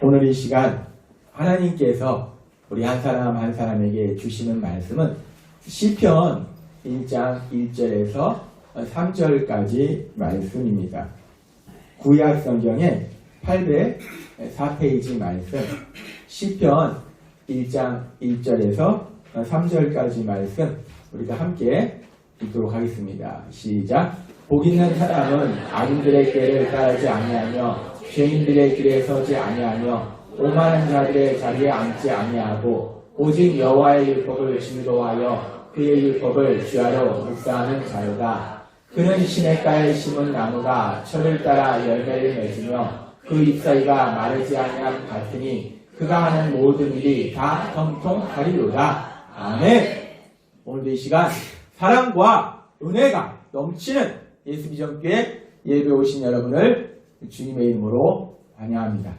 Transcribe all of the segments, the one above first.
오늘 이 시간 하나님께서 우리 한 사람 한 사람에게 주시는 말씀은 시편 1장 1절에서 3절까지 말씀입니다. 구약 성경의 804페이지 말씀, 시편 1장 1절에서 3절까지 말씀 우리가 함께 읽도록 하겠습니다. 시작. 복 있는 사람은 악인들의 길을 따르지 아니하며 죄인들의 길에 서지 아니하며 오만한 자들의 자리에 앉지 아니하고 오직 여호와의 율법을 즐거워하여 그의 율법을 주야로 묵상하는 자로다. 그는 시냇가에 심은 나무가 철을 따라 열매를 맺으며 그 잎사귀가 마르지 아니함 같으니 그가 하는 모든 일이 다 형통하리로다. 아멘. 오늘도 이 시간 사랑과 은혜가 넘치는 예수비전교회 예배 오신 여러분을 주님의 이름으로 환영합니다.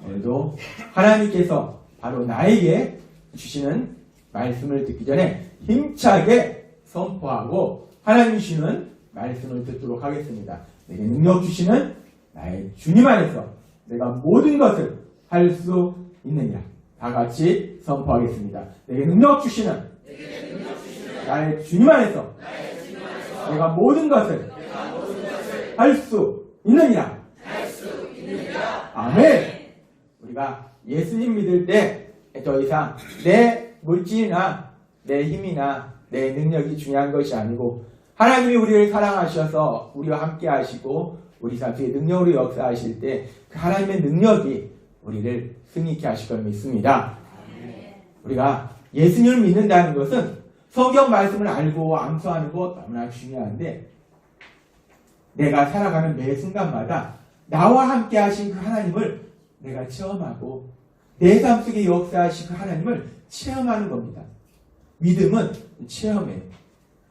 오늘도 하나님께서 바로 나에게 주시는 말씀을 듣기 전에 힘차게 선포하고 하나님 주시는 말씀을 듣도록 하겠습니다. 내게 능력 주시는 나의 주님 안에서 내가 모든 것을 할 수 있느니라. 다 같이 선포하겠습니다. 내게 능력 주시는 나의 주님 안에서 내가 모든 것을 할 수 있느니라. 아멘. 우리가 예수님 믿을 때 더 이상 내 물질이나 내 힘이나 내 능력이 중요한 것이 아니고 하나님이 우리를 사랑하셔서 우리와 함께 하시고 우리 삶 속에 능력으로 역사하실 때 그 하나님의 능력이 우리를 승리케 하실 걸 믿습니다. 우리가 예수님을 믿는다는 것은 성경 말씀을 알고 암송하는 것 너무나 중요한데 내가 살아가는 매 순간마다 나와 함께 하신 그 하나님을 내가 체험하고 내 삶 속에 역사하신 그 하나님을 체험하는 겁니다. 믿음은 체험이에요.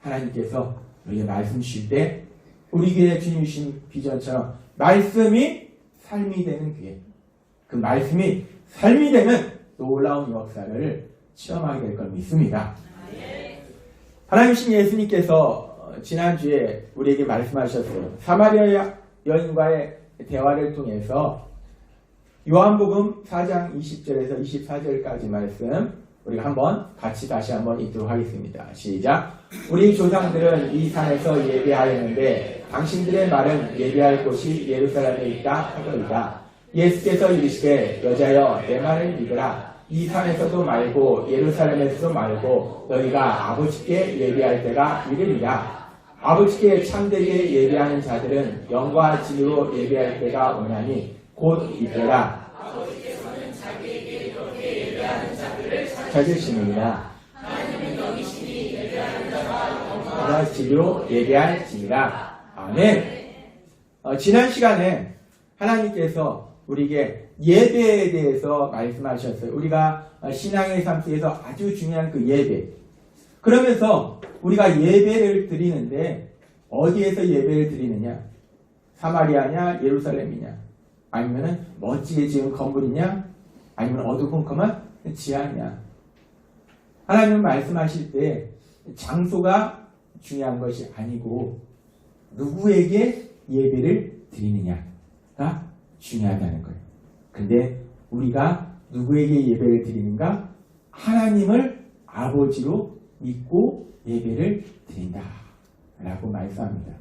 하나님께서 우리에게 말씀 주실 때 우리 교회 주님 주신 비전처럼 말씀이 삶이 되는 교회, 그 말씀이 삶이 되는 놀라운 역사를 체험하게 될 걸 믿습니다. 하나님이신 예수님께서 지난주에 우리에게 말씀하셨어요. 사마리아 여인과의 대화를 통해서 요한복음 4장 20절에서 24절까지 말씀 우리가 한번 같이 다시 한번 읽도록 하겠습니다. 시작. 우리 조상들은 이 산에서 예배하였는데 당신들의 말은 예배할 곳이 예루살렘에 있다 하더이다. 예수께서 이르시되 여자여 내 말을 믿으라. 이 산에서도 말고 예루살렘에서도 말고 너희가 아버지께 예배할 때가 이르리라. 아버지께 참되게 예배하는 자들은 영과 진리로 예배할 때가 오나니 곧 이때라. 아버지께서는 자기에게 그렇게 예배하는 자들을 찾으시느니라. 하나님은 영이시니 예배하는 자가 영과 진리로 예배할지니라. 아멘. 지난 시간에 하나님께서 우리에게 예배에 대해서 말씀하셨어요. 우리가 신앙의 삶 속에서 아주 중요한 그 예배. 그러면서 우리가 예배를 드리는데 어디에서 예배를 드리느냐? 사마리아냐? 예루살렘이냐? 아니면 멋지게 지은 건물이냐? 아니면 어두컴컴한 지하냐? 하나님은 말씀하실 때 장소가 중요한 것이 아니고 누구에게 예배를 드리느냐가 중요하다는 거예요. 근데 우리가 누구에게 예배를 드리는가? 하나님을 아버지로 믿고 예배를 드린다 라고 말씀합니다.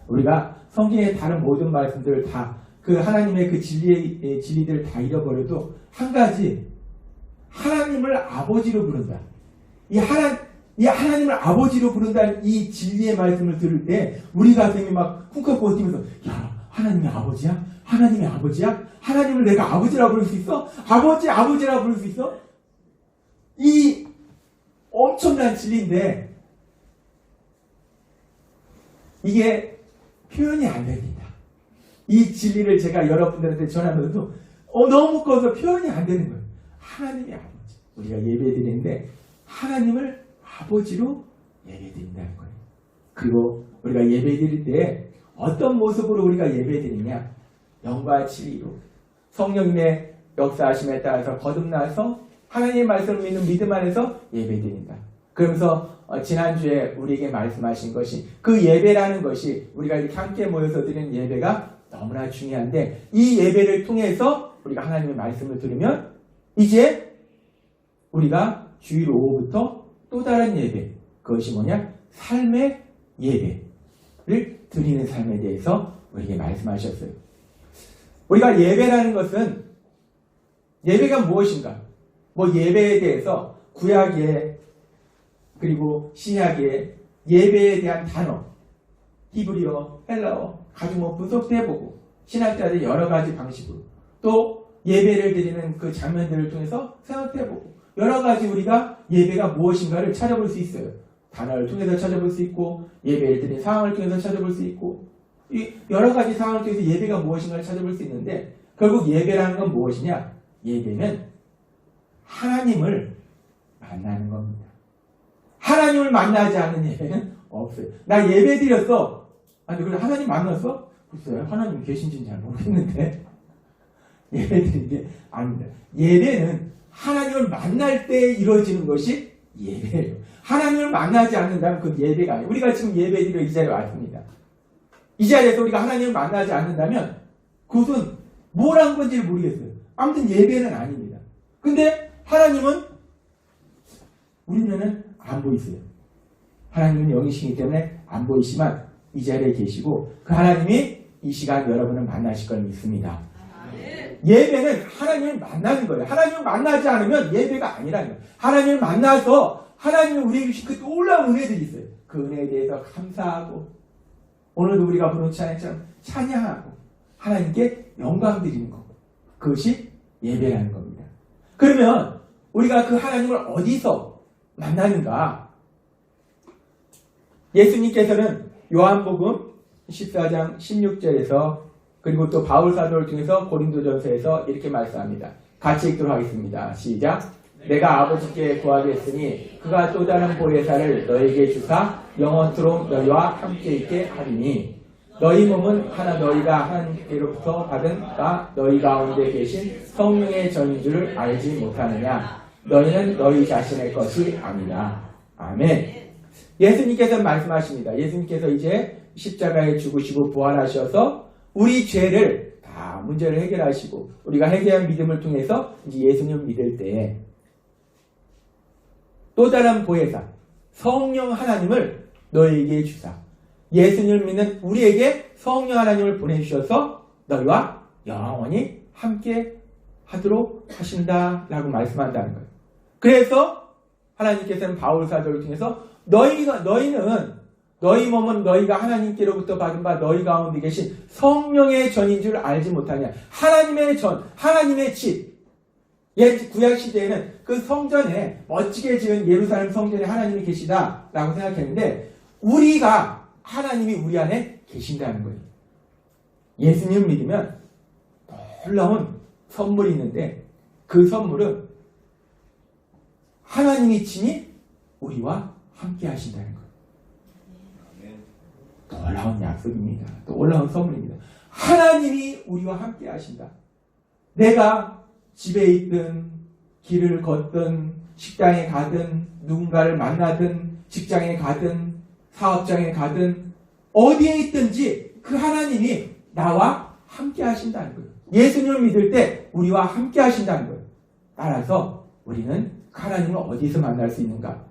우리가 성경의 다른 모든 말씀들을 다 그 하나님의 그 진리들을 다 잃어버려도 한 가지 하나님을 아버지로 부른다. 이 하나님을 아버지로 부른다는 이 진리의 말씀을 들을 때 우리 가슴이 막 쿵쾅쿵쾅 뛰면서 야 하나님이 아버지야? 하나님이 아버지야? 하나님을 내가 아버지라고 부를 수 있어? 아버지라고 부를 수 있어? 이 엄청난 진리인데 이게 표현이 안 됩니다. 이 진리를 제가 여러분들한테 전하면서도 너무 커서 표현이 안 되는 거예요. 하나님이 아버지. 우리가 예배드리는데 하나님을 아버지로 예배드린다는 거예요. 그리고 우리가 예배드릴 때 어떤 모습으로 우리가 예배드리냐? 영과 진리로 성령님의 역사하심에 따라서 거듭나서 하나님의 말씀을 믿는 믿음 안에서 예배드린다. 그러면서 지난주에 우리에게 말씀하신 것이 그 예배라는 것이 우리가 이렇게 함께 모여서 드리는 예배가 너무나 중요한데 이 예배를 통해서 우리가 하나님의 말씀을 들으면 이제 우리가 주일 오후부터 또 다른 예배, 그것이 뭐냐? 삶의 예배를 드리는 삶에 대해서 우리에게 말씀하셨어요. 우리가 예배라는 것은 예배가 무엇인가? 뭐 예배에 대해서 구약에 그리고 신약에 예배에 대한 단어, 히브리어, 헬라어 가지고 뭐 분석도 해보고 신학자들이 여러 가지 방식으로 또 예배를 드리는 그 장면들을 통해서 생각도 해보고 여러 가지 우리가 예배가 무엇인가를 찾아볼 수 있어요. 단어를 통해서 찾아볼 수 있고 예배를 드리는 상황을 통해서 찾아볼 수 있고 이 여러 가지 상황을 통해서 예배가 무엇인가를 찾아볼 수 있는데 결국 예배라는 건 무엇이냐? 예배는 하나님을 만나는 겁니다. 하나님을 만나지 않는 예배는 없어요. 나 예배 드렸어. 아니 그래 하나님 만났어? 글쎄요. 하나님 계신지는 잘 모르겠는데 예배 드린 게 아닙니다. 예배는 하나님을 만날 때 이루어지는 것이 예배예요. 하나님을 만나지 않는다면 그 예배가 아니에요. 우리가 지금 예배 드리러 이 자리에 왔습니다. 이 자리에서 우리가 하나님을 만나지 않는다면 그것은 뭘 한 건지 모르겠어요. 아무튼 예배는 아닙니다. 근데 하나님은 우리 눈에는 안 보이세요. 하나님은 영이시기 때문에 안 보이지만 이 자리에 계시고 그 하나님이 이 시간 여러분을 만나실 걸 믿습니다. 예배는 하나님을 만나는 거예요. 하나님을 만나지 않으면 예배가 아니라는 거예요. 하나님을 만나서 하나님이 우리에게 주신 그 놀라운 은혜들이 있어요. 그 은혜에 대해서 감사하고 오늘도 우리가 부른 찬양처럼 찬양하고 하나님께 영광 드리는 것. 그것이 예배라는 겁니다. 그러면 우리가 그 하나님을 어디서 만나는가? 예수님께서는 요한복음 14장 16절에서 그리고 또 바울 사도를 통해서 고린도전서에서 이렇게 말씀합니다. 같이 읽도록 하겠습니다. 시작. 내가 아버지께 구하겠으니 그가 또 다른 보혜사를 너에게 주사 영원토록 너희와 함께 있게 하리니 너희 몸은 하나 너희가 하나님께로부터 받은 바 너희 가운데 계신 성령의 전인 줄 알지 못하느냐. 너희는 너희 자신의 것이 아니라. 아멘. 예수님께서 말씀하십니다. 예수님께서 이제 십자가에 죽으시고 부활하셔서 우리 죄를 다 문제를 해결하시고 우리가 회개한 믿음을 통해서 이제 예수님을 믿을 때 또 다른 보혜사 성령 하나님을 너희에게 주사 예수님을 믿는 우리에게 성령 하나님을 보내주셔서 너희와 영원히 함께 하도록 하신다라고 말씀한다는 거예요. 그래서 하나님께서는 바울 사도를 통해서 너희는 너희 몸은 너희가 하나님께로부터 받은 바 너희 가운데 계신 성령의 전인 줄 알지 못하냐. 하나님의 전, 하나님의 집. 옛 구약 시대에는 그 성전에 멋지게 지은 예루살렘 성전에 하나님이 계시다라고 생각했는데 우리가 하나님이 우리 안에 계신다는 거예요. 예수님을 믿으면 놀라운 선물이 있는데 그 선물은 하나님이 친히 우리와 함께 하신다는 거예요. 놀라운 약속입니다. 놀라운 선물입니다. 하나님이 우리와 함께 하신다. 내가 집에 있든 길을 걷든 식당에 가든 누군가를 만나든 직장에 가든 사업장에 가든 어디에 있든지 그 하나님이 나와 함께 하신다는 거예요. 예수님을 믿을 때 우리와 함께 하신다는 거예요. 따라서 우리는 하나님을 어디서 만날 수 있는가?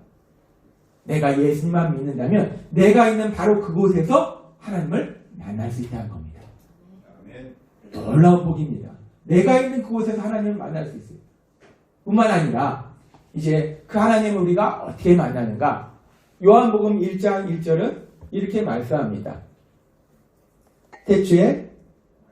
내가 예수님만 믿는다면 내가 있는 바로 그곳에서 하나님을 만날 수 있다는 겁니다. 놀라운 복입니다. 내가 있는 그곳에서 하나님을 만날 수 있어요. 뿐만 아니라 이제 그 하나님을 우리가 어떻게 만나는가? 요한복음 1장 1절은 이렇게 말씀합니다. 태초에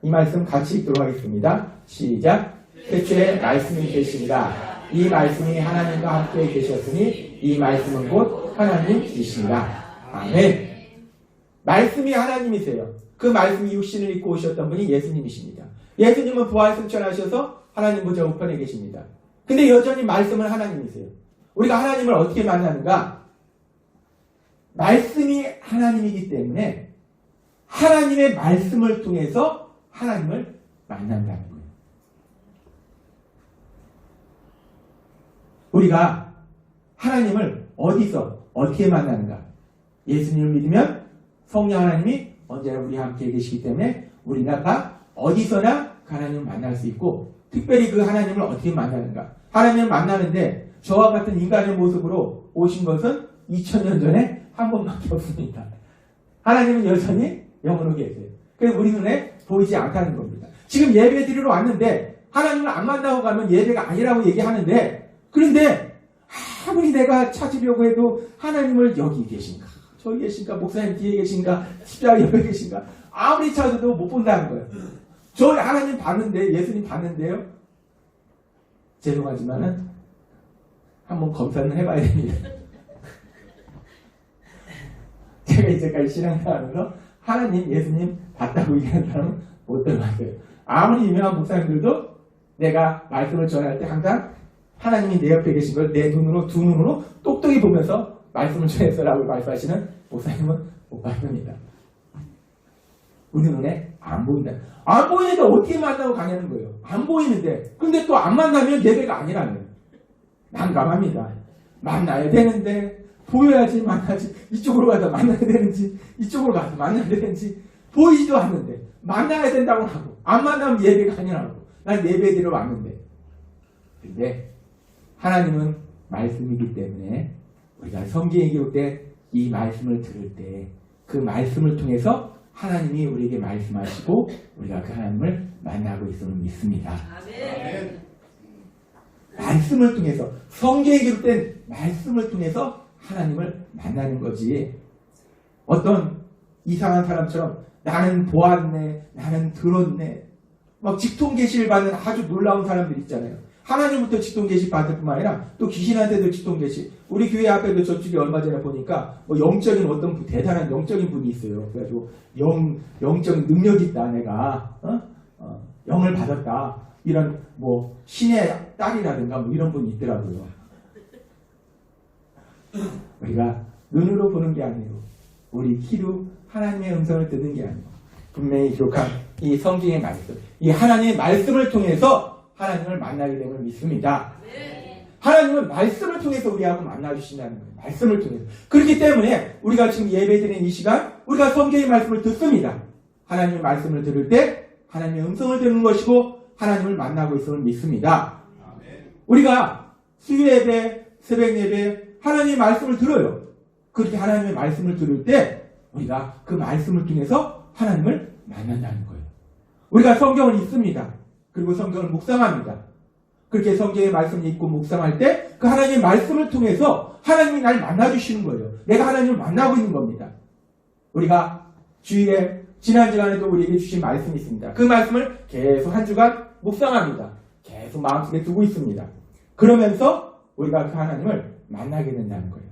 이 말씀 같이 읽도록 하겠습니다. 시작. 태초에 말씀이 계시니라. 이 말씀이 하나님과 함께 계셨으니 이 말씀은 곧 하나님이시니라. 아멘. 말씀이 하나님이세요. 그 말씀이 육신을 입고 오셨던 분이 예수님이십니다. 예수님은 부활 승천하셔서 하나님 보좌 우편에 계십니다. 근데 여전히 말씀은 하나님이세요. 우리가 하나님을 어떻게 만나는가? 말씀이 하나님이기 때문에 하나님의 말씀을 통해서 하나님을 만난다는 거예요. 우리가 하나님을 어디서 어떻게 만나는가? 예수님을 믿으면 성령 하나님이 언제나 우리와 함께 계시기 때문에 우리가 어디서나 그 하나님을 만날 수 있고 특별히 그 하나님을 어떻게 만나는가? 하나님을 만나는데 저와 같은 인간의 모습으로 오신 것은 2000년 전에 한 번밖에 없습니다. 하나님은 여전히 영으로 계세요. 그래서 우리 눈에 보이지 않다는 겁니다. 지금 예배 드리러 왔는데 하나님을 안 만나고 가면 예배가 아니라고 얘기하는데 그런데 아무리 내가 찾으려고 해도 하나님을 여기 계신가? 저기 계신가? 목사님 뒤에 계신가? 십자가 옆에 계신가? 아무리 찾아도 못 본다는 거예요. 저 하나님 봤는데 예수님 봤는데요. 죄송하지만은 한번 검사는 해봐야 됩니다. 제가 이제까지 신앙생활하면서 하나님, 예수님 봤다고 얘기하는 사람은 못 들어봤어요. 아무리 유명한 목사님들도 내가 말씀을 전할 때 항상 하나님이 내 옆에 계신 걸 내 눈으로, 두 눈으로 똑똑히 보면서 말씀을 전했어라고 말씀하시는 목사님은 못 봤습니다. 우리 눈에 안 보인다. 안 보이는데 어떻게 만나고 가냐는 거예요. 안 보이는데. 근데 또 안 만나면 예배가 아니라는 거예요. 난감합니다. 만나야 되는데 보여야지 만나지. 이쪽으로 가서 만나야 되는지 이쪽으로 가서 만나야 되는지 보이지도 않는데 만나야 된다고 하고 안 만나면 예배가 아니라고. 난 예배 드리러 왔는데. 근데 하나님은 말씀이기 때문에 우리가 성경에 기록된 이 말씀을 들을 때 그 말씀을 통해서 하나님이 우리에게 말씀하시고 우리가 그 하나님을 만나고 있음을 믿습니다. 아멘. 말씀을 통해서 성경에 기록된 말씀을 통해서 하나님을 만나는 거지. 어떤 이상한 사람처럼 나는 보았네, 나는 들었네, 막 직통 계시를 받는 아주 놀라운 사람들 있잖아요. 하나님부터 직통 계시 받을 뿐만 아니라 또 귀신한테도 직통 계시. 우리 교회 앞에도 저쪽에 얼마 전에 보니까 뭐 영적인 어떤 대단한 영적인 분이 있어요. 그래가지고 영적인 능력이 있다. 내가 영을 받았다. 이런 뭐 신의 딸이라든가 뭐 이런 분이 있더라고요. 우리가 눈으로 보는 게 아니고 우리 귀로 하나님의 음성을 듣는 게 아니고 분명히 기록한 이 성경의 말씀, 이 하나님의 말씀을 통해서 하나님을 만나게 됨을 믿습니다. 네. 하나님은 말씀을 통해서 우리하고 만나주신다는 거예요. 말씀을 통해서. 그렇기 때문에 우리가 지금 예배드리는 이 시간 우리가 성경의 말씀을 듣습니다. 하나님의 말씀을 들을 때 하나님의 음성을 듣는 것이고 하나님을 만나고 있음을 믿습니다. 우리가 수요 예배, 새벽 예배 하나님의 말씀을 들어요. 그렇게 하나님의 말씀을 들을 때 우리가 그 말씀을 통해서 하나님을 만난다는 거예요. 우리가 성경을 읽습니다. 그리고 성경을 묵상합니다. 그렇게 성경의 말씀을 읽고 묵상할 때 그 하나님의 말씀을 통해서 하나님이 날 만나주시는 거예요. 내가 하나님을 만나고 있는 겁니다. 우리가 주일에 지난 시간에도 우리에게 주신 말씀이 있습니다. 그 말씀을 계속 한 주간 묵상합니다. 계속 마음속에 두고 있습니다. 그러면서 우리가 그 하나님을 만나게 된다는 거예요.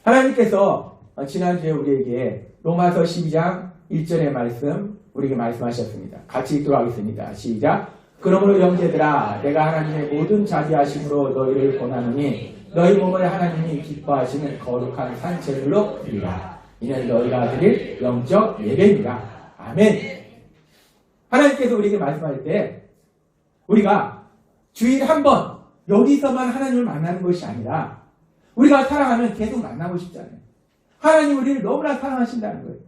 하나님께서 지난주에 우리에게 로마서 12장 1절의 말씀 우리에게 말씀하셨습니다. 같이 읽도록 하겠습니다. 시작. 그러므로 형제들아 내가 하나님의 모든 자비하심으로 너희를 권하노니 너희 몸을 하나님이 기뻐하시는 거룩한 산제물로 드리라. 이는 너희가 드릴 영적 예배입니다. 아멘. 하나님께서 우리에게 말씀할 때 우리가 주일 한 번 여기서만 하나님을 만나는 것이 아니라 우리가 사랑하면 계속 만나고 싶잖아요. 하나님 우리를 너무나 사랑하신다는 거예요.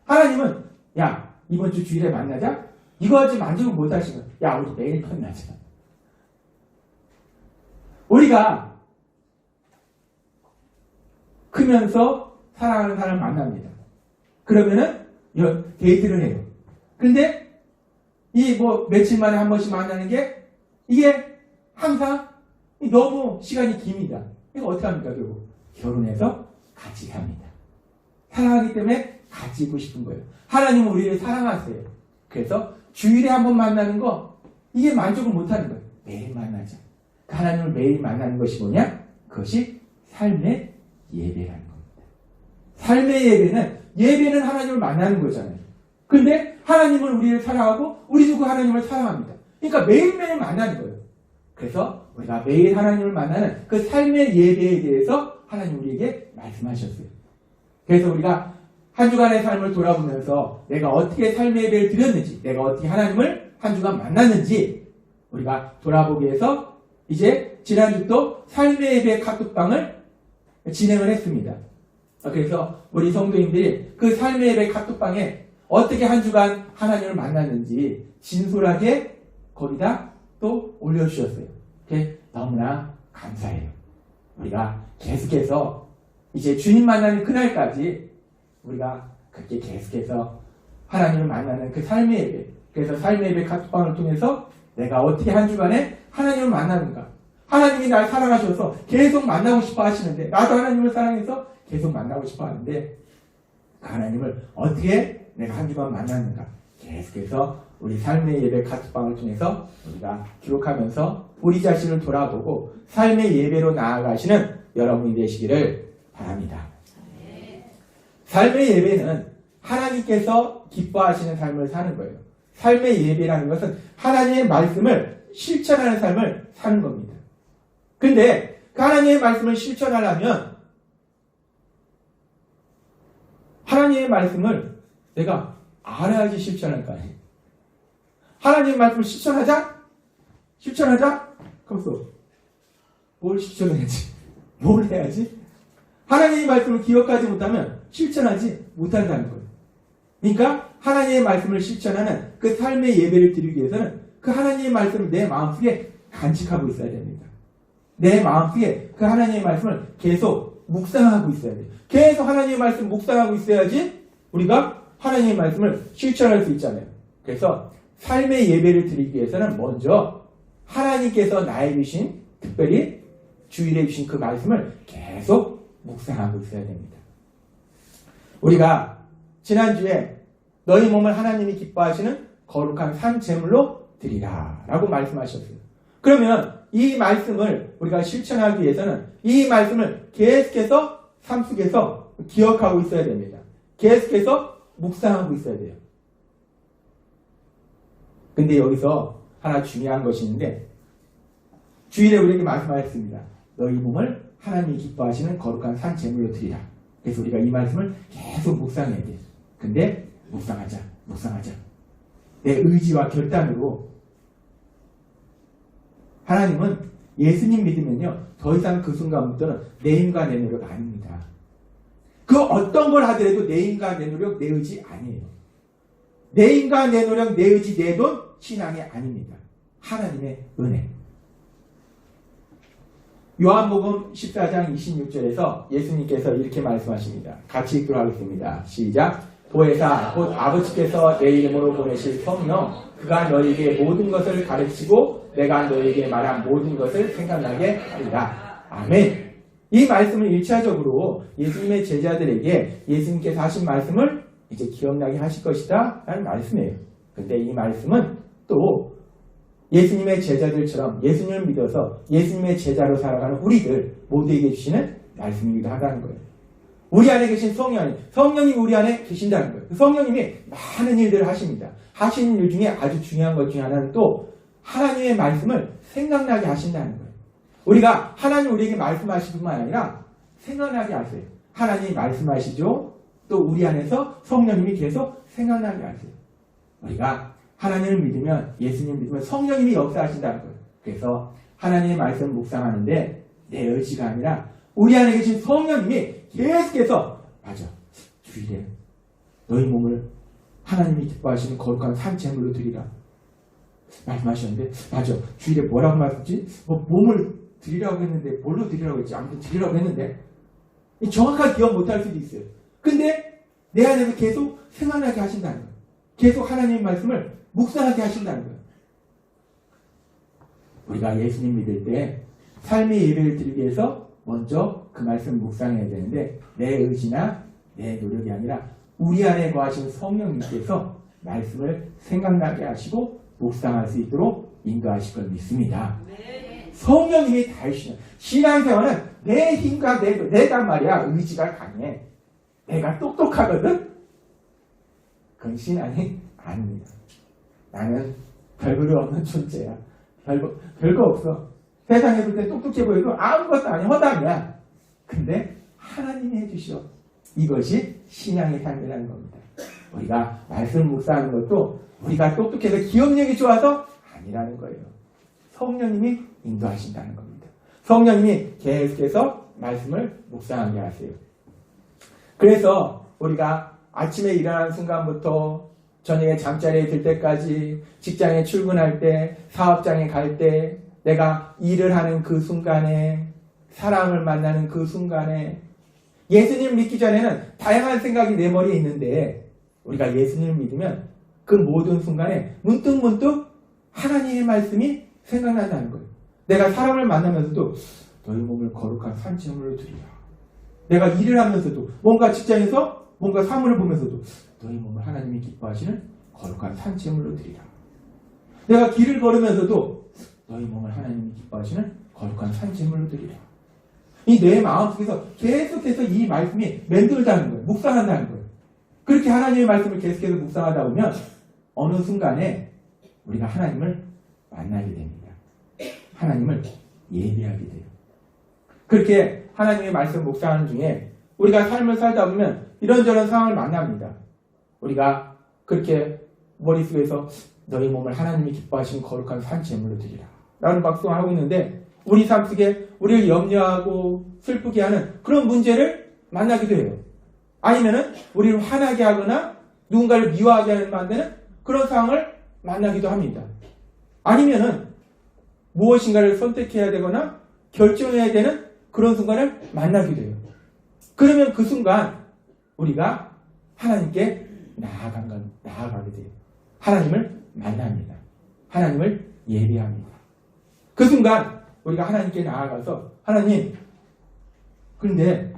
하나님은 야 이번 주 주일에 만나자? 이거 아직 만족을 못 하시면 야 우리 내일 만나자. 우리가 크면서 사랑하는 사람을 만납니다. 그러면은 데이트를 해요. 근데 이 뭐 며칠 만에 한 번씩 만나는 게 이게 항상 너무 시간이 깁니다. 이거 어떻게 합니까? 결국 결혼해서 같이 삽니다. 사랑하기 때문에 같이 있고 싶은 거예요. 하나님은 우리를 사랑하세요. 그래서 주일에 한 번 만나는 거 이게 만족을 못하는 거예요. 매일 만나자. 하나님을 매일 만나는 것이 뭐냐? 그것이 삶의 예배라는 겁니다. 삶의 예배는 하나님을 만나는 거잖아요. 근데 하나님은 우리를 사랑하고 우리도 그 하나님을 사랑합니다. 그러니까 매일매일 만나는 거예요. 그래서 우리가 매일 하나님을 만나는 그 삶의 예배에 대해서 하나님 우리에게 말씀하셨어요. 그래서 우리가 한 주간의 삶을 돌아보면서 내가 어떻게 삶의 예배를 드렸는지, 내가 어떻게 하나님을 한 주간 만났는지 우리가 돌아보기 위해서 이제 지난주도 삶의 예배 카톡방을 진행을 했습니다. 그래서 우리 성도님들이 그 삶의 예배 카톡방에 어떻게 한 주간 하나님을 만났는지 진솔하게 거기다 또 올려주셨어요. 너무나 감사해요. 우리가 계속해서 이제 주님 만나는 그날까지 우리가 그렇게 계속해서 하나님을 만나는 그 삶의 예배, 그래서 삶의 예배 카톡방을 통해서 내가 어떻게 한 주간에 하나님을 만나는가, 하나님이 날 사랑하셔서 계속 만나고 싶어 하시는데, 나도 하나님을 사랑해서 계속 만나고 싶어 하는데, 그 하나님을 어떻게 내가 한 주간 만났는가, 계속해서 우리 삶의 예배 카톡방을 통해서 우리가 기록하면서 우리 자신을 돌아보고 삶의 예배로 나아가시는 여러분이 되시기를 바랍니다. 삶의 예배는 하나님께서 기뻐하시는 삶을 사는 거예요. 삶의 예배라는 것은 하나님의 말씀을 실천하는 삶을 사는 겁니다. 근데 그 하나님의 말씀을 실천하려면 하나님의 말씀을 내가 알아야지 실천할 거 아니에요. 하나님의 말씀을 실천하자? 그래서 뭘 실천해야지? 뭘 해야지? 하나님의 말씀을 기억하지 못하면 실천하지 못한다는 거예요. 그러니까 하나님의 말씀을 실천하는 그 삶의 예배를 드리기 위해서는 그 하나님의 말씀을 내 마음속에 간직하고 있어야 됩니다. 내 마음속에 그 하나님의 말씀을 계속 묵상하고 있어야 돼요. 계속 하나님의 말씀 묵상하고 있어야지 우리가 하나님의 말씀을 실천할 수 있잖아요. 그래서 삶의 예배를 드리기 위해서는 먼저 하나님께서 나에게 주신, 특별히 주일에 주신 그 말씀을 계속 묵상하고 있어야 됩니다. 우리가 지난주에 너희 몸을 하나님이 기뻐하시는 거룩한 산 제물로 드리라 라고 말씀하셨어요. 그러면 이 말씀을 우리가 실천하기 위해서는 이 말씀을 계속해서 삶 속에서 기억하고 있어야 됩니다. 계속해서 묵상하고 있어야 돼요. 근데 여기서 하나 중요한 것이 있는데, 주일에 우리에게 말씀하셨습니다. 너희 몸을 하나님이 기뻐하시는 거룩한 산 제물로 드리라. 그래서 우리가 이 말씀을 계속 묵상해야 돼요. 근데 묵상하자. 내 의지와 결단으로. 하나님은 예수님 믿으면요, 더 이상 그 순간부터는 내 힘과 내 노력 아닙니다. 그 어떤 걸 하더라도 내 힘과 내 노력, 내 의지 아니에요. 내 힘과 내 노력, 내 의지, 내 돈, 신앙이 아닙니다. 하나님의 은혜. 요한복음 14장 26절에서 예수님께서 이렇게 말씀하십니다. 같이 읽도록 하겠습니다. 시작. 보혜사 곧 아버지께서 내 이름으로 보내실 성령, 그가 너희에게 모든 것을 가르치고 내가 너희에게 말한 모든 것을 생각나게 하리라. 아멘. 이 말씀을 1차적으로 예수님의 제자들에게 예수님께서 하신 말씀을 이제 기억나게 하실 것이다 라는 말씀이에요. 근데 이 말씀은 또 예수님의 제자들처럼 예수님을 믿어서 예수님의 제자로 살아가는 우리들 모두에게 주시는 말씀이기도 하다는 거예요. 우리 안에 계신 성령이 우리 안에 계신다는 거예요. 성령님이 많은 일들을 하십니다. 하시는 일 중에 아주 중요한 것 중에 하나는 또 하나님의 말씀을 생각나게 하신다는 거예요. 우리가 하나님 우리에게 말씀하실 뿐만 아니라 생각나게 하세요. 하나님이 말씀하시죠. 또 우리 안에서 성령님이 계속 생각나게 하세요. 우리가 하나님을 믿으면, 예수님 믿으면 성령님이 역사하신다는 거예요. 그래서 하나님의 말씀을 묵상하는데 내 의지가 아니라 우리 안에 계신 성령님이 계속해서, 맞아, 주일에 너희 몸을 하나님이 기뻐하시는 거룩한 산 제물로 드리라 말씀하셨는데, 맞아, 주일에 뭐라고 말했지? 몸을 드리라고 했는데 뭘로 드리라고 했지? 아무튼 드리라고 했는데 정확하게 기억 못할 수도 있어요. 근데 내 안에서 계속 생각나게 하신다는 거예요. 계속 하나님의 말씀을 묵상하게 하신다는 거예요. 우리가 예수님 믿을 때 삶의 예배를 드리기 위해서 먼저 그 말씀을 묵상해야 되는데, 내 의지나 내 노력이 아니라 우리 안에 거하신 성령님께서 말씀을 생각나게 하시고 묵상할 수 있도록 인도하실 걸 믿습니다. 성령님이 다 해주시는 신앙생활은 내 힘과 내가 말이야 의지가 강해. 내가 똑똑하거든? 그건 신앙이 아닙니다. 나는 별거 없는 존재야. 별거 없어. 세상에 볼 때 똑똑해 보여도 아무것도 아니야. 허당이야. 근데 하나님이 해주셔. 이것이 신앙의 삶이라는 겁니다. 우리가 말씀 묵상하는 것도 우리가 똑똑해서 기억력이 좋아서 아니라는 거예요. 성령님이 인도하신다는 겁니다. 성령님이 계속해서 말씀을 묵상하게 하세요. 그래서 우리가 아침에 일어나는 순간부터 저녁에 잠자리에 들 때까지, 직장에 출근할 때, 사업장에 갈 때, 내가 일을 하는 그 순간에, 사람을 만나는 그 순간에, 예수님을 믿기 전에는 다양한 생각이 내 머리에 있는데, 우리가 예수님을 믿으면 그 모든 순간에 문득문득 하나님의 말씀이 생각난다는 거예요. 내가 사람을 만나면서도 너희 몸을 거룩한 산제물로 드리라. 내가 일을 하면서도, 뭔가 직장에서 뭔가 사물을 보면서도 너희 몸을 하나님이 기뻐하시는 거룩한 산제물로 드리라. 내가 길을 걸으면서도 너희 몸을 하나님이 기뻐하시는 거룩한 산제물로 드리라. 이 내 마음속에서 계속해서 이 말씀이 맴돌다는 거예요. 묵상한다는 거예요. 그렇게 하나님의 말씀을 계속해서 묵상하다 보면 어느 순간에 우리가 하나님을 만나게 됩니다. 하나님을 예배하게 돼요. 그렇게 하나님의 말씀 묵상하는 중에 우리가 삶을 살다 보면 이런저런 상황을 만납니다. 우리가 그렇게 머릿속에서 너희 몸을 하나님이 기뻐하시는 거룩한 산제물로 드리라 라는 박수를 하고 있는데, 우리 삶 속에 우리를 염려하고 슬프게 하는 그런 문제를 만나기도 해요. 아니면은 우리를 화나게 하거나 누군가를 미워하게 만드는 그런 상황을 만나기도 합니다. 아니면은 무엇인가를 선택해야 되거나 결정해야 되는 그런 순간을 만나기도 해요. 그러면 그 순간 우리가 하나님께 나아가게 돼요. 하나님을 만납니다. 하나님을 예배합니다. 그 순간 우리가 하나님께 나아가서, 하나님, 그런데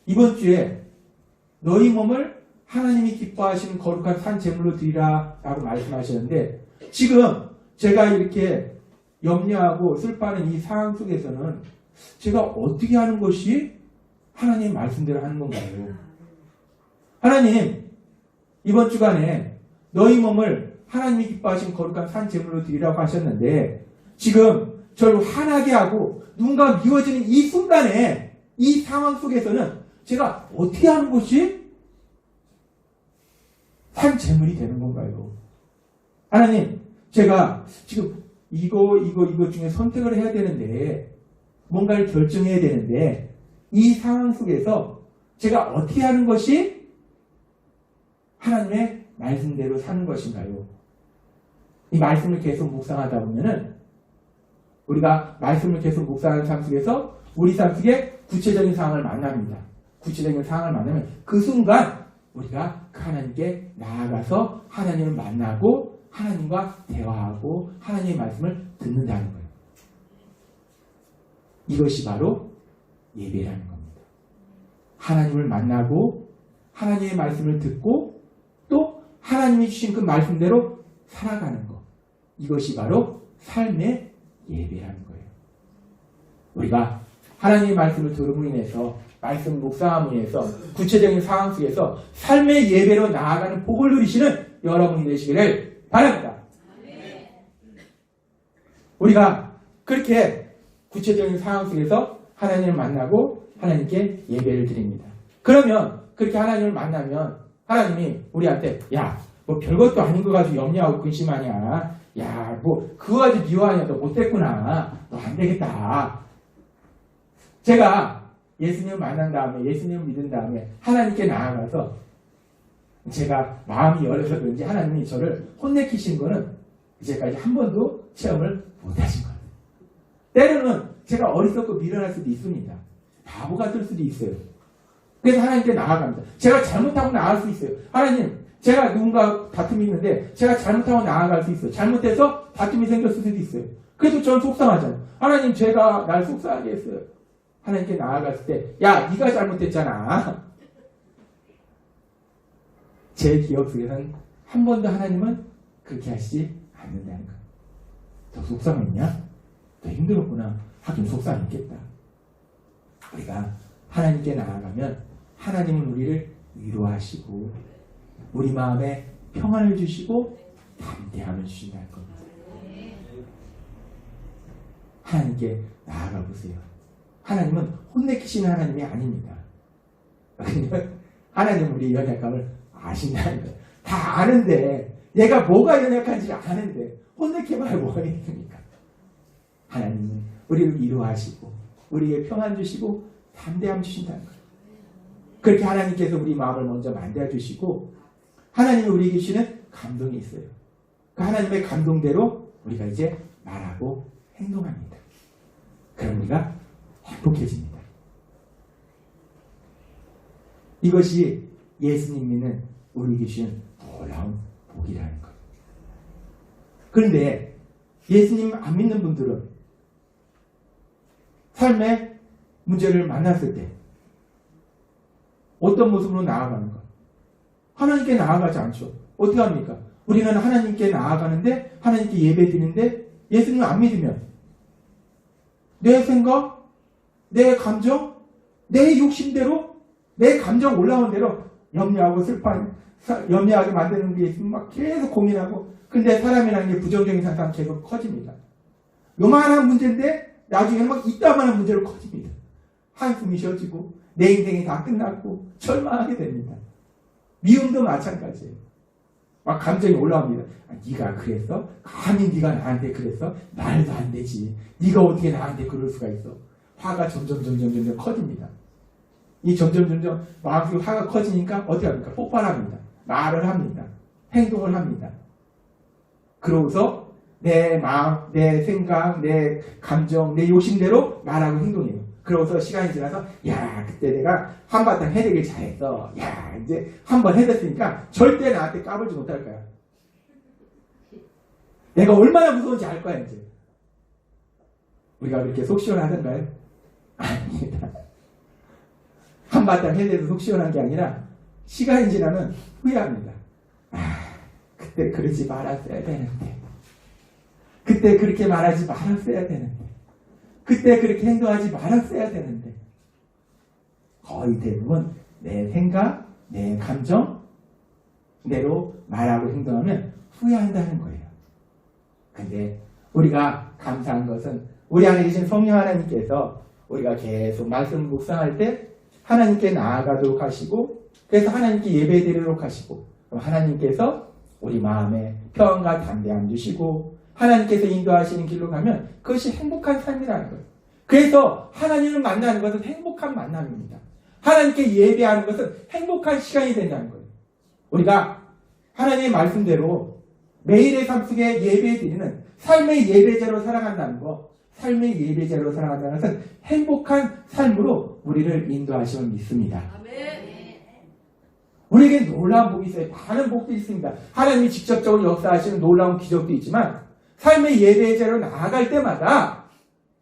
이번 주에 너희 몸을 하나님이 기뻐하시는 거룩한 산제물로 드리라 라고 말씀하셨는데, 지금 제가 이렇게 염려하고 슬퍼하는 이 상황 속에서는 제가 어떻게 하는 것이 하나님 말씀대로 하는 건가요? 하나님, 이번 주간에 너희 몸을 하나님이 기뻐하신 거룩한 산제물로 드리라고 하셨는데, 지금 저를 화나게 하고 누군가 미워지는 이 순간에, 이 상황 속에서는 제가 어떻게 하는 것이 산제물이 되는 건가요? 하나님, 제가 지금 이거 중에 선택을 해야 되는데, 뭔가를 결정해야 되는데, 이 상황 속에서 제가 어떻게 하는 것이 하나님의 말씀대로 사는 것인가요? 이 말씀을 계속 묵상하다 보면은, 우리가 말씀을 계속 묵상하는 삶 속에서 우리 삶 속에 구체적인 상황을 만납니다. 구체적인 상황을 만나면 그 순간 우리가 하나님께 나아가서 하나님을 만나고 하나님과 대화하고 하나님의 말씀을 듣는다는 거예요. 이것이 바로 예배라는 겁니다. 하나님을 만나고 하나님의 말씀을 듣고 또 하나님이 주신 그 말씀대로 살아가는 것. 이것이 바로 삶의 예배라는 거예요. 우리가 하나님의 말씀을 들음으로 인해서, 말씀 묵상함으로 인해서 구체적인 상황 속에서 삶의 예배로 나아가는 복을 누리시는 여러분이 되시기를 바랍니다. 우리가 그렇게 구체적인 상황 속에서 하나님을 만나고 하나님께 예배를 드립니다. 그러면 그렇게 하나님을 만나면 하나님이 우리한테, 야, 뭐 별것도 아닌 거 가지고 염려하고 근심하냐, 야, 뭐 그거 가지고 미워하냐, 너 못됐구나, 너 안 되겠다. 제가 예수님을 만난 다음에, 예수님을 믿은 다음에 하나님께 나아가서 제가 마음이 열어서 그런지 하나님이 저를 혼내키신 거는 이제까지 한 번도 체험을 못하신 거예요. 때로는 제가 어리석고 미련할 수도 있습니다. 바보 같을 수도 있어요. 그래서 하나님께 나아갑니다. 제가 잘못하고 나아갈 수 있어요. 하나님, 제가 누군가 다툼이 있는데 제가 잘못하고 나아갈 수 있어요. 잘못해서 다툼이 생겼을 수도 있어요. 그래도 저는 속상하잖아요. 하나님, 제가 날 속상하게 했어요. 하나님께 나아갔을 때, 야, 네가 잘못했잖아. 제 기억 속에서는 한 번도 하나님은 그렇게 하시지 않는다는 거예요. 더 속상했냐? 더 힘들었구나. 하긴 속상했겠다. 우리가 하나님께 나아가면 하나님은 우리를 위로하시고 우리 마음에 평안을 주시고 담대함을 주신다는 겁니다. 하나님께 나아가 보세요. 하나님은 혼내키시는 하나님이 아닙니다. 하나님은 우리의 연약함을 아신다는 거예요. 다 아는데, 얘가 뭐가 연약한지 아는데 혼내켜봐야 뭐가 있습니까? 하나님은 우리를 위로하시고 우리의 평안 주시고 담대함 주신다는 거예요. 그렇게 하나님께서 우리 마음을 먼저 만들어주시고 하나님이 우리에게 주시는 감동이 있어요. 그 하나님의 감동대로 우리가 이제 말하고 행동합니다. 그럼 우리가 행복해집니다. 이것이 예수님 믿는 우리에게 주신 놀라운 복이라는 거예요. 그런데 예수님 안 믿는 분들은 삶의 문제를 만났을 때 어떤 모습으로 나아가는 가 하나님께 나아가지 않죠. 어떻게 합니까? 우리는 하나님께 나아가는데 하나님께 예배드리는데 예수님을 안 믿으면 내 생각, 내 감정, 내 욕심대로 내 감정 올라온 대로 염려하고 염려하게 만드는 게 있으면 막 계속 고민하고 근데 사람이라는 게 부정적인 상태가 계속 커집니다. 요만한 문제인데 나중에 막 이따만한 문제로 커집니다. 한숨이 쉬어지고 내 인생이 다 끝났고 절망하게 됩니다. 미움도 마찬가지예요. 막 감정이 올라옵니다. 네가 그랬어? 감히 네가 나한테 그랬어? 말도 안 되지. 네가 어떻게 나한테 그럴 수가 있어? 화가 점점 커집니다. 이 점점 마음속에 화가 커지니까 어떻게 합니까? 폭발합니다. 말을 합니다. 행동을 합니다. 그러고서 내 마음, 내 생각, 내 감정, 내 욕심대로 말하고 행동해요. 그러고서 시간이 지나서 야 그때 내가 한바탕 해내길 잘했어. 야 이제 한번 해냈으니까 절대 나한테 까불지 못할 거야. 내가 얼마나 무서운지 알 거야 이제. 우리가 그렇게 속 시원하던가요? 아닙니다. 한바탕 해내도 속 시원한 게 아니라 시간이 지나면 후회합니다. 그때 그러지 말았어야 되는데. 그때 그렇게 말하지 말았어야 되는데. 그때 그렇게 행동하지 말았어야 되는데. 거의 대부분 내 생각, 내 감정대로 말하고 행동하면 후회한다는 거예요. 근데 우리가 감사한 것은 우리 안에 계신 성령 하나님께서 우리가 계속 말씀 묵상할 때 하나님께 나아가도록 하시고 그래서 하나님께 예배드리도록 하시고 그럼 하나님께서 우리 마음에 평안과 담대함 주시고 하나님께서 인도하시는 길로 가면 그것이 행복한 삶이라는 거예요. 그래서 하나님을 만나는 것은 행복한 만남입니다. 하나님께 예배하는 것은 행복한 시간이 된다는 거예요. 우리가 하나님의 말씀대로 매일의 삶 속에 예배드리는 삶의 예배자로 살아간다는 거, 삶의 예배자로 살아간다는 것은 행복한 삶으로 우리를 인도하심을 믿습니다. 우리에게 놀라운 복이 있어요. 많은 복도 있습니다. 하나님이 직접적으로 역사하시는 놀라운 기적도 있지만 삶의 예배자로 나아갈 때마다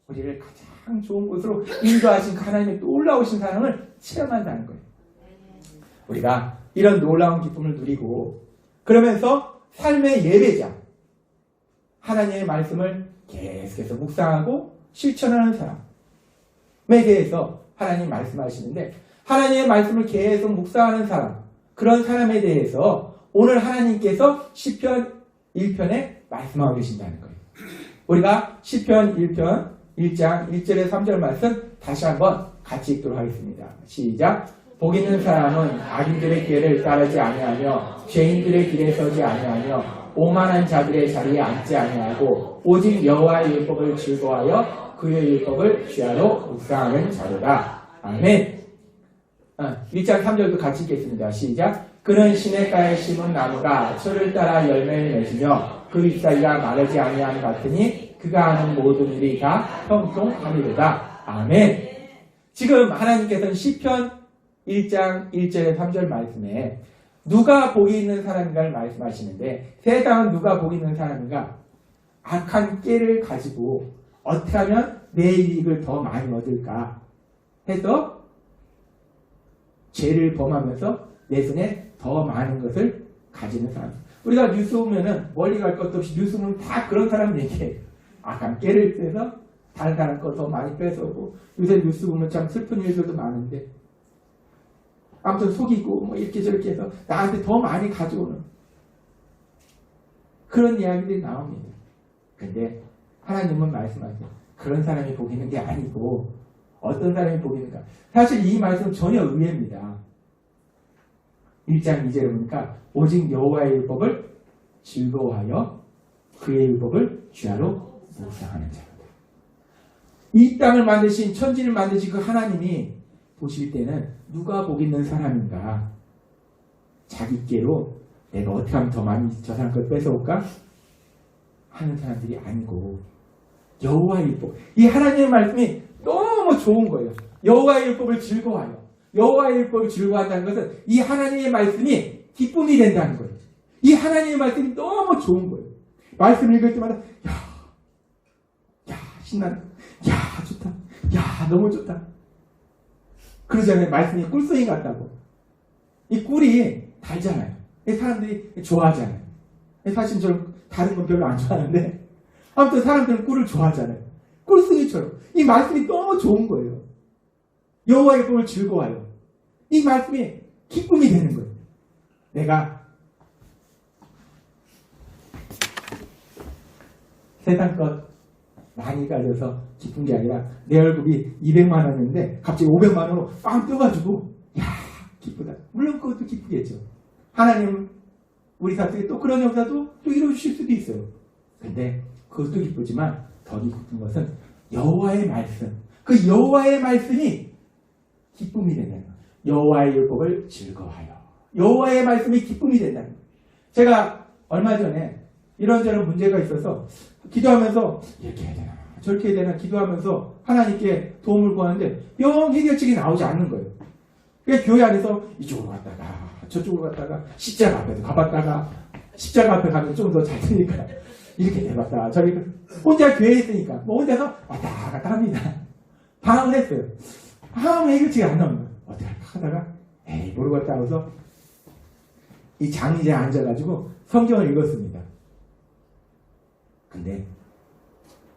우리를 가장 좋은 곳으로 인도하신 하나님의 놀라우신 사랑을 체험한다는 거예요. 우리가 이런 놀라운 기쁨을 누리고 그러면서 삶의 예배자 하나님의 말씀을 계속해서 묵상하고 실천하는 사람에 대해서 하나님 말씀하시는데 하나님의 말씀을 계속 묵상하는 사람 그런 사람에 대해서 오늘 하나님께서 시편 1편에 말씀하고 계신다는 거예요. 우리가 시편 1편 1장 1절에 3절 말씀 다시 한번 같이 읽도록 하겠습니다. 시작. 복 있는 사람은 악인들의 길을 따르지 아니하며 죄인들의 길에 서지 아니하며 오만한 자들의 자리에 앉지 아니하고 오직 여호와의 율법을 즐거워하여 그의 율법을 주야로 묵상하는 자로다. 아멘. 1장 3절도 같이 읽겠습니다. 시작. 그는 시냇가에 심은 나무가 철을 따라 열매를 맺으며 그 잎사귀가 마르지 아니함 같으니 그가 하는 모든 일이 다 형통하리로다. 아멘. 지금 하나님께서는 시편 1장 1절에 3절 말씀에 누가 복이 있는 사람인가를 말씀하시는데 세상은 누가 복이 있는 사람인가? 악한 깨를 가지고 어떻게 하면 내 이익을 더 많이 얻을까 해서 죄를 범하면서 내 손에 더 많은 것을 가지는 사람. 우리가 뉴스 보면은 멀리 갈 것도 없이 뉴스 보면 다 그런 사람 얘기해요. 악한 깨를 빼서 다른 사람 거 더 많이 뺏어오고 요새 뉴스 보면 참 슬픈 일들도 많은데 아무튼 속이고 뭐 이렇게 저렇게 해서 나한테 더 많이 가져오는 그런 이야기들이 나옵니다. 근데 하나님은 말씀하세요. 그런 사람이 복 있는 게 아니고 어떤 사람이 복 있는가? 사실 이 말씀은 전혀 의외입니다. 1장 2절에 보니까 오직 여호와의 율법을 즐거워하여 그의 율법을 주야로 묵상하는 자로다. 이 땅을 만드신 천지를 만드신 그 하나님이 보실 때는 누가 복 있는 사람인가? 자기께로 내가 어떻게 하면 더 많이 저 사람 걸 뺏어올까? 하는 사람들이 아니고 여호와의 율법, 이 하나님의 말씀이 너무 좋은 거예요. 여호와의 율법을 즐거워하여. 여호와의 율법을 즐거워한다는 것은 이 하나님의 말씀이 기쁨이 된다는 거예요. 이 하나님의 말씀이 너무 좋은 거예요. 말씀을 읽을 때마다 야 신난다. 야 좋다. 야 너무 좋다. 그러잖아요. 말씀이 꿀송이 같다고. 이 꿀이 달잖아요. 사람들이 좋아하잖아요. 사실 저는 다른 건 별로 안 좋아하는데 아무튼 사람들은 꿀을 좋아하잖아요. 꿀송이처럼 이 말씀이 너무 좋은 거예요. 여호와의 율법을 즐거워요. 이 말씀이 기쁨이 되는 거예요. 내가 세상 것 많이 가져서 기쁜 게 아니라 내 월급이 200만 원인데 갑자기 500만 원으로 빵 떠가지고 야 기쁘다. 물론 그것도 기쁘겠죠. 하나님은 우리 사람들이 또 그런 역사도 또 이루실 수도 있어요. 근데 그것도 기쁘지만 더 기쁜 것은 여호와의 말씀. 그 여호와의 말씀이 기쁨이 된다는 거예요. 여호와의 율법을 즐거워하여. 여호와의 말씀이 기쁨이 된다는 거예요. 제가 얼마 전에 이런저런 문제가 있어서 기도하면서 이렇게 해야 되나 저렇게 해야 되나 기도하면서 하나님께 도움을 구하는데 영 해결책이 나오지 않는 거예요. 그래서 교회 안에서 이쪽으로 갔다가 저쪽으로 갔다가 십자가 앞에도 가봤다가 십자가 앞에 가면 좀 더 잘 되니까 이렇게 해봤다 저기 혼자 교회에 있으니까 뭐 혼자서 왔다 갔다 합니다. 방황을 했어요. 아무 해결책이 안 나오는 거예요. 어떻게 할까 하다가 에이 모르겠다 하고서 이 장의자에 앉아가지고 성경을 읽었습니다. 근데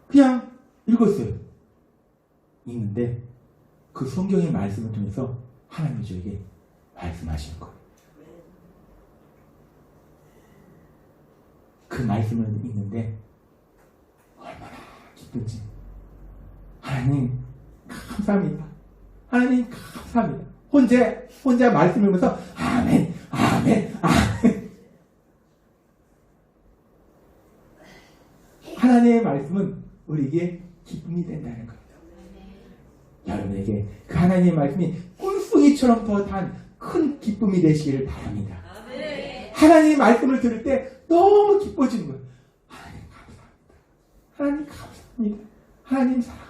그냥 읽었어요. 읽는데 그 성경의 말씀을 통해서 하나님이 저에게 말씀하시는 거예요. 그 말씀을 읽는데 얼마나 기쁜지. 하나님 감사합니다. 하나님 감사합니다. 혼자 말씀 읽으면서 아멘 아멘 아멘. 하나님의 말씀은 우리에게 기쁨이 된다는 거예요. 여러분에게 그 하나님의 말씀이 꿀송이처럼 더 단 큰 기쁨이 되시기를 바랍니다. 하나님의 말씀을 들을 때 너무 기뻐지는 거예요. 하나님 감사합니다. 하나님 감사합니다. 하나님 사랑합니다.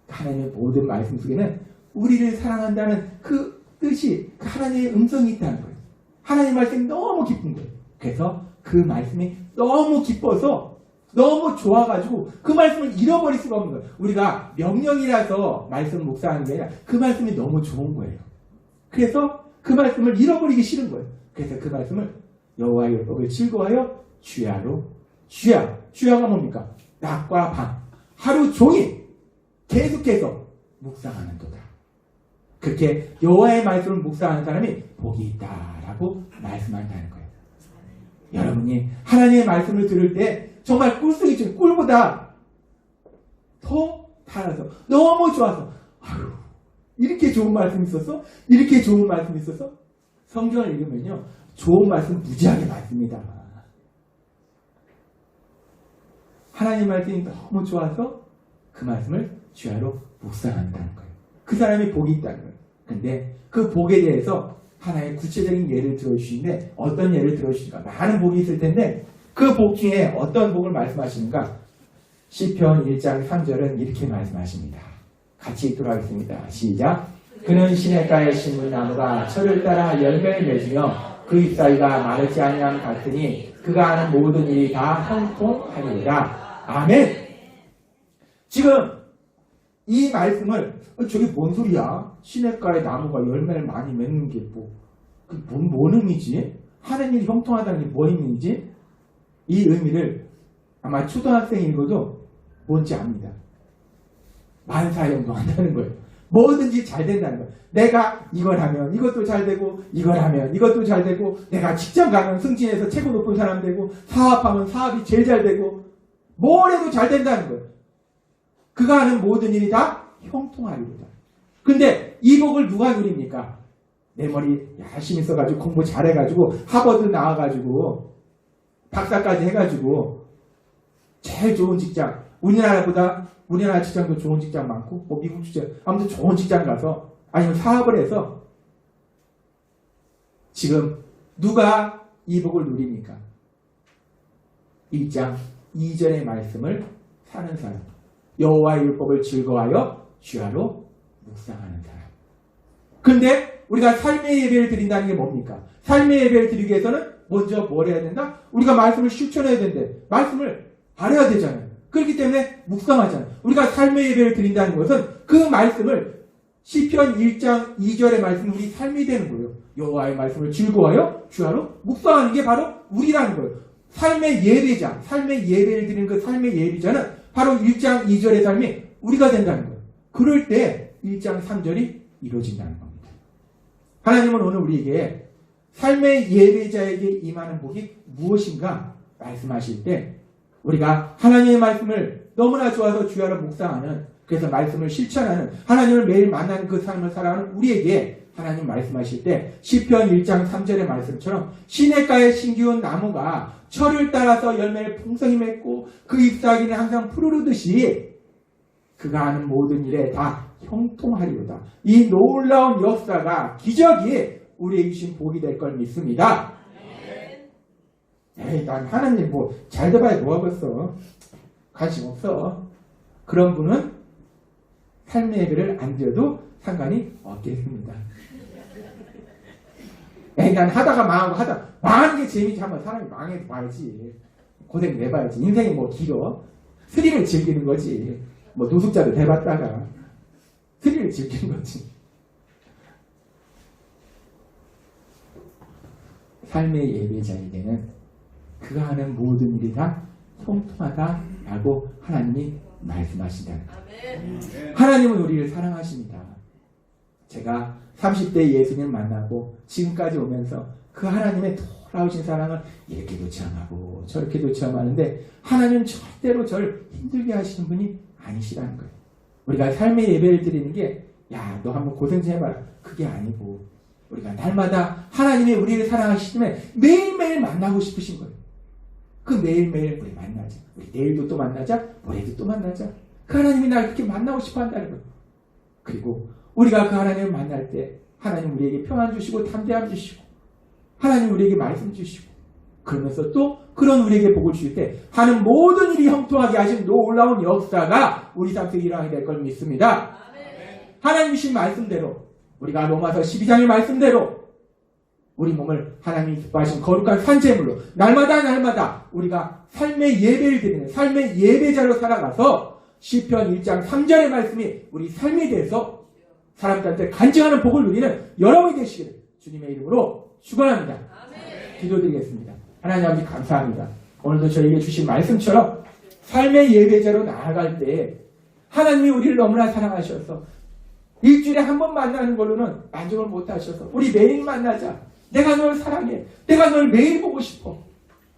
하나님의 모든 말씀 속에는 우리를 사랑한다는 그 뜻이 그 하나님의 음성이 있다는 거예요. 하나님의 말씀이 너무 기쁜 거예요. 그래서 그 말씀이 너무 기뻐서 너무 좋아가지고 그 말씀을 잃어버릴 수가 없는 거예요. 우리가 명령이라서 말씀을 묵상하는 게 아니라 그 말씀이 너무 좋은 거예요. 그래서 그 말씀을 잃어버리기 싫은 거예요. 그래서 그 말씀을 여호와의 율법을 즐거워하여 주야가 뭡니까? 낮과 밤 하루 종일 계속해서 묵상하는 도다. 그렇게 여호와의 말씀을 묵상하는 사람이 복이 있다라고 말씀한다는 거예요. 여러분이 하나님의 말씀을 들을 때 정말 꿀송이처럼 꿀보다 더 달아서 너무 좋아서 아유 이렇게 좋은 말씀이 있었어? 이렇게 좋은 말씀이 있었어? 성경을 읽으면요 좋은 말씀 무지하게 많습니다. 하나님 말씀이 너무 좋아서 그 말씀을 주야로 묵상한다는 거예요. 그 사람이 복이 있다는 거예요. 근데 그 복에 대해서 하나의 구체적인 예를 들어주시는데 어떤 예를 들어주실까? 많은 복이 있을 텐데 그 복 중에 어떤 복을 말씀하시는가? 시편 1장 3절은 이렇게 말씀하십니다. 같이 읽도록 하겠습니다. 시작. 그는 시냇가에 심은 나무가 철을 따라 열매를 맺으며 그 잎사귀가 마르지 아니함 같으니 그가 하는 모든 일이 다 형통하리라. 아멘. 지금 이 말씀을 저게 뭔 소리야? 시냇가에 나무가 열매를 많이 맺는 게 뭔 의미지? 하는 일이 형통하다는 게 뭔 의미인지? 이 의미를 아마 초등학생 읽어도 뭔지 압니다. 만사형통한다는 거예요. 뭐든지 잘 된다는 거예요. 내가 이걸 하면 이것도 잘 되고 이걸 하면 이것도 잘 되고 내가 직장 가면 승진해서 최고 높은 사람 되고 사업하면 사업이 제일 잘 되고 뭘 해도 잘 된다는 거예요. 그가 하는 모든 일이 다 형통하리로다. 근데 이 복을 누가 누립니까? 내 머리 열심히 써가지고 공부 잘해가지고 하버드 나와가지고 박사까지 해가지고 제일 좋은 직장, 우리나라 직장도 좋은 직장 많고, 뭐 미국 직장, 아무튼 좋은 직장 가서, 아니면 사업을 해서, 지금 누가 이 복을 누립니까? 1장 2절의 말씀을 사는 사람. 여호와의 율법을 즐거워하여 주야로 묵상하는 사람. 근데 우리가 삶의 예배를 드린다는 게 뭡니까? 삶의 예배를 드리기 위해서는 먼저 뭘 해야 된다? 우리가 말씀을 실천해야 되는데 말씀을 알아야 되잖아요. 그렇기 때문에 묵상하잖아요. 우리가 삶의 예배를 드린다는 것은 그 말씀을 시편 1장 2절의 말씀이 우리 삶이 되는 거예요. 여호와의 말씀을 즐거워하여 주야로 묵상하는 게 바로 우리라는 거예요. 삶의 예배자, 삶의 예배를 드리는 그 삶의 예배자는 바로 1장 2절의 삶이 우리가 된다는 거예요. 그럴 때 1장 3절이 이루어진다는 겁니다. 하나님은 오늘 우리에게 삶의 예배자에게 임하는 복이 무엇인가 말씀하실 때 우리가 하나님의 말씀을 너무나 좋아서 주야로 묵상하는, 그래서 말씀을 실천하는, 하나님을 매일 만나는 그 삶을 살아가는 우리에게 하나님 말씀하실 때 시편 1장 3절의 말씀처럼 시냇가에 심기운 나무가 철을 따라서 열매를 풍성히 맺고 그 잎사귀는 항상 푸르르듯이 그가 하는 모든 일에 다 형통하리로다. 이 놀라운 역사가, 기적이 우리에게 주신 복이 될 걸 믿습니다. 에이, 난 하나님 뭐 잘 돼봐야 뭐하겠어. 관심 없어. 그런 분은 삶의 예배를 안 드려도 상관이 없겠습니다. 에이, 난 하다가 망하고 망하는 게 재미지. 한번 사람이 망해도 봐야지. 고생 내봐야지. 인생이 뭐 길어. 스릴을 즐기는 거지. 뭐 노숙자도 돼봤다가 스릴을 즐기는 거지. 삶의 예배자에게는 그가 하는 모든 일이 다 형통하다라고 하나님이 말씀하신다는 거예요. 하나님은 우리를 사랑하십니다. 제가 30대 예수님을 만나고 지금까지 오면서 그 하나님의 돌아오신 사랑을 이렇게도 체험하고 저렇게도 체험하는데 하나님은 절대로 저를 힘들게 하시는 분이 아니시라는 거예요. 우리가 삶의 예배를 드리는 게 야, 너 한번 고생 좀 해봐라. 그게 아니고 우리가 날마다 하나님이 우리를 사랑하시면 매일매일 만나고 싶으신 거예요. 그 매일매일 우리 만나자. 우리 내일도 또 만나자. 모레도 또 만나자. 그 하나님이 날 그렇게 만나고 싶어 한다는 거예요. 그리고 우리가 그 하나님을 만날 때 하나님 우리에게 평안 주시고 담대함 주시고 하나님 우리에게 말씀 주시고 그러면서 또 그런 우리에게 복을 주실 때 하는 모든 일이 형통하게 하신 놀라운 역사가 우리 삶에 일어나게 될 걸 믿습니다. 하나님 주신 말씀대로 우리가 로마서 12장의 말씀대로 우리 몸을 하나님이 기뻐하신 거룩한 산제물로 날마다 우리가 삶의 예배를 드리는 삶의 예배자로 살아가서 시편 1장 3절의 말씀이 우리 삶에 대해서 사람들한테 간증하는 복을 누리는 여러분이 되시기를 주님의 이름으로 축원합니다. 기도드리겠습니다. 하나님 아버지 감사합니다. 오늘도 저에게 주신 말씀처럼 삶의 예배자로 나아갈 때 하나님이 우리를 너무나 사랑하셔서 일주일에 한 번 만나는 걸로는 만족을 못하셔서 우리 매일 만나자. 내가 널 사랑해. 내가 널 매일 보고 싶어.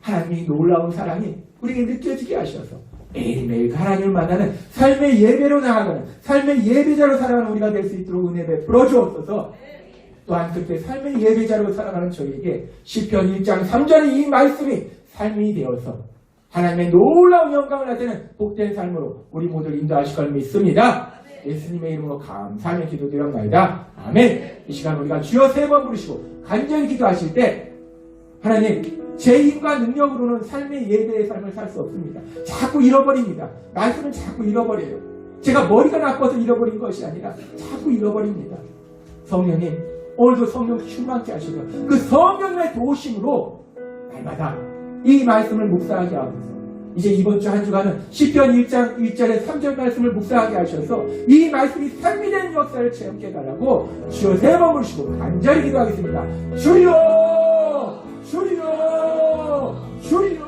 하나님이 놀라운 사랑이 우리에게 느껴지게 하셔서 매일매일 하나님을 만나는 삶의 예배로 나아가는 삶의 예배자로 살아가는 우리가 될 수 있도록 은혜 베풀어 주옵소서. 또한 그때 삶의 예배자로 살아가는 저에게 시편 1장 3절의 이 말씀이 삶이 되어서 하나님의 놀라운 영광을 나타내는 복된 삶으로 우리 모두를 인도하실 걸 믿습니다. 예수님의 이름으로 감사하며 기도드렸나이다. 아멘. 이 시간 우리가 주여 3번 부르시고 간절히 기도하실 때 하나님 제 힘과 능력으로는 삶의 예배의 삶을 살 수 없습니다. 자꾸 잃어버립니다. 말씀을 자꾸 잃어버려요. 제가 머리가 나빠서 잃어버린 것이 아니라 자꾸 잃어버립니다. 성령님 오늘도 성령 충만케 하시고 그 성령의 도우심으로 날마다 이 말씀을 묵상하게 하옵소서. 이제 이번 주 한 주간은 시편 1장 1절에 3절 말씀을 묵상하게 하셔서 이 말씀이 삶이 되는 역사를 체험케 해달라고 주여 3번 부르시고 간절히 기도하겠습니다. 주여 주여 주여